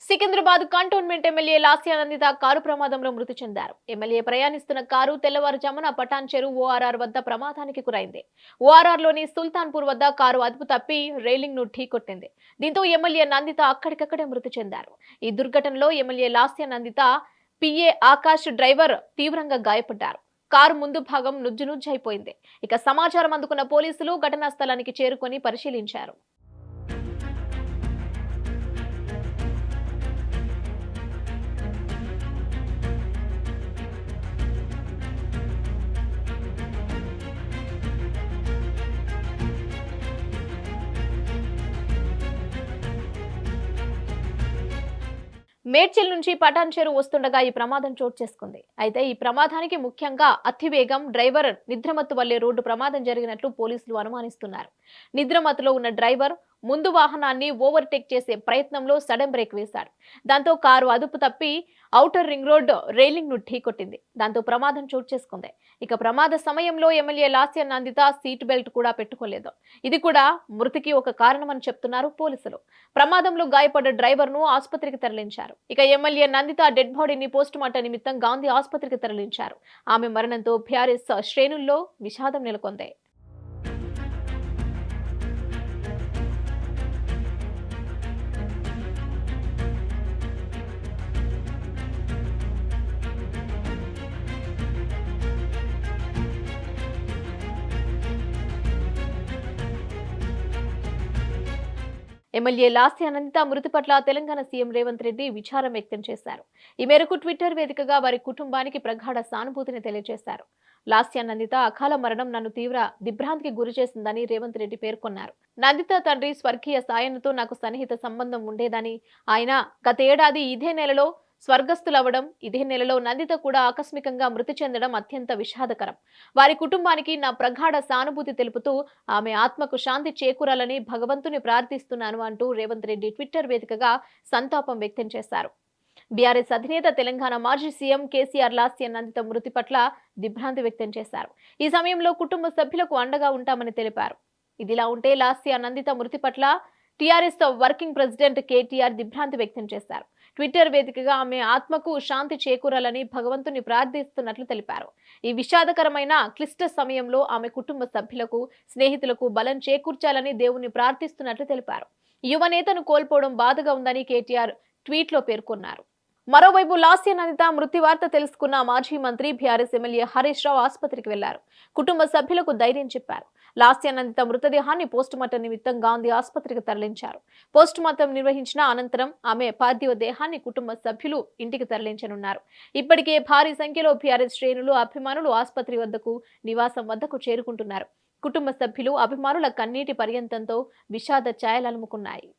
Secunderabad cantonment MLA Lasya Nanditha car ప్రమాదంలో మృతి చెందారు. ఎమ్మెల్యే ప్రయాణిస్తున్న కారు తెల్లవారుజామున పటాన్ చెరు ఓఆర్ఆర్ వద్ద ప్రమాదానికి గురైంది. ఓఆర్ఆర్ లోని సుల్తాన్పూర్ వద్ద కారు అదుపు తప్పి రైలింగ్ ను ఢీకొట్టింది. దీంతో ఎమ్మెల్యే నందిత అక్కడికక్కడే మృతి చెందారు. ఈ దుర్ఘటనలో MLA Lasya Nanditha PA Akash driver తీవ్రంగా గాయపడ్డారు. కారు ముందు భాగం నుజ్జునుజ్జైపోయింది. ఇక సమాచారం అందుకున్న పోలీసులు ఘటనా స్థలానికి చేరుకొని పరిశీలించారు. మేడ్చల్ నుంచి పటాన్ చెరు వస్తుండగా ఈ ప్రమాదం చోటు చేసుకుంది. అయితే ఈ ప్రమాదానికి ముఖ్యంగా అతివేగం, డ్రైవర్ నిద్రమత్తు వల్లే రోడ్డు ప్రమాదం జరిగినట్లు పోలీసులు అనుమానిస్తున్నారు. నిద్రమత్తులో ఉన్న డ్రైవర్ ముందు వాహనాన్ని ఓవర్టేక్ చేసే ప్రయత్నంలో సడన్ బ్రేక్ వేశాడు. దాంతో కారు అదుపు తప్పి ఔటర్ రింగ్ రోడ్ రైలింగ్ ను ఢీకొట్టింది. దాంతో ప్రమాదం చోటు చేసుకుంది. ఇక ప్రమాద సమయంలో MLA Lasya Nanditha seat belt కూడా పెట్టుకోలేదు. ఇది కూడా మృతికి ఒక కారణమని చెప్తున్నారు పోలీసులు. ప్రమాదంలో గాయపడ్డ డ్రైవర్ ను ఆసుపత్రికి తరలించారు. ఇక ఎమ్మెల్యే నందిత డెడ్ బాడీని పోస్టుమార్టం నిమిత్తం గాంధీ ఆసుపత్రికి తరలించారు. ఆమె మరణంతో బీఆర్ఎస్ శ్రేణుల్లో విషాదం నెలకొంది. ఎమ్మెల్యే లాస్య నందిత మృతి పట్ల తెలంగాణ సీఎం రేవంత్ రెడ్డి విచారం వ్యక్తం చేశారు. ఈ మేరకు ట్విట్టర్ వేదికగా వారి కుటుంబానికి ప్రగాఢ సానుభూతిని తెలియజేశారు. లాస్య నందిత అకాల మరణం నన్ను తీవ్ర దిగ్భ్రాంతికి గురి చేసిందని రేవంత్ రెడ్డి పేర్కొన్నారు. నందిత తండ్రి స్వర్గీయ సాయన్నతో నాకు సన్నిహిత సంబంధం ఉండేదని, ఆయన గతేడాది ఇదే నెలలో స్వర్గస్థులవ్వడం, ఇదే నెలలో నందిత కూడా ఆకస్మికంగా మృతి చెందడం అత్యంత విషాదకరం. వారి కుటుంబానికి నా ప్రగాఢ సానుభూతి తెలుపుతూ ఆమె ఆత్మకు శాంతి చేకూరాలని భగవంతుని ప్రార్థిస్తున్నాను అంటూ రేవంత్ రెడ్డి ట్విట్టర్ వేదికగా సంతాపం వ్యక్తం చేశారు. బీఆర్ఎస్ అధినేత తెలంగాణ మాజీ సీఎం కేసీఆర్ లాస్య నందిత మృతి పట్ల దిగ్భ్రాంతి వ్యక్తం చేశారు. ఈ సమయంలో కుటుంబ సభ్యులకు అండగా ఉంటామని తెలిపారు. ఇదిలా ఉంటే లాస్య నందిత మృతి పట్ల టీఆర్ఎస్ వర్కింగ్ ప్రెసిడెంట్ కేటీఆర్ దిగ్భ్రాంతి వ్యక్తం చేశారు. ట్విట్టర్ వేదికగా ఆమె ఆత్మకు శాంతి చేకూరాలని భగవంతుని ప్రార్థిస్తున్నట్లు తెలిపారు. ఈ విషాదకరమైన క్లిష్ట సమయంలో ఆమె కుటుంబ సభ్యులకు, స్నేహితులకు బలం చేకూర్చాలని దేవుని ప్రార్థిస్తున్నట్లు తెలిపారు. యువ నేతను కోల్పోవడం బాధగా ఉందని కేటీఆర్ ట్వీట్లో పేర్కొన్నారు. మరోవైపు లాస్య నందిత మృతి వార్త తెలుసుకున్న మాజీ మంత్రి బీఆర్ఎస్ ఎమ్మెల్యే హరీష్ రావు ఆసుపత్రికి వెళ్లారు. కుటుంబ సభ్యులకు ధైర్యం చెప్పారు. లాస్య నందిత మృతదేహాన్ని పోస్టుమార్టం నిమిత్తం గాంధీ ఆసుపత్రికి తరలించారు. పోస్టుమార్టం నిర్వహించిన అనంతరం ఆమె పార్థివ దేహాన్ని కుటుంబ సభ్యులు ఇంటికి తరలించనున్నారు. ఇప్పటికే భారీ సంఖ్యలో బీఆర్ఎస్ శ్రేణులు, అభిమానులు ఆసుపత్రి వద్దకు, నివాసం వద్దకు చేరుకుంటున్నారు. కుటుంబ సభ్యులు, అభిమానుల కన్నీటి పర్యంతంతో విషాద ఛాయలలుముకున్నాయి.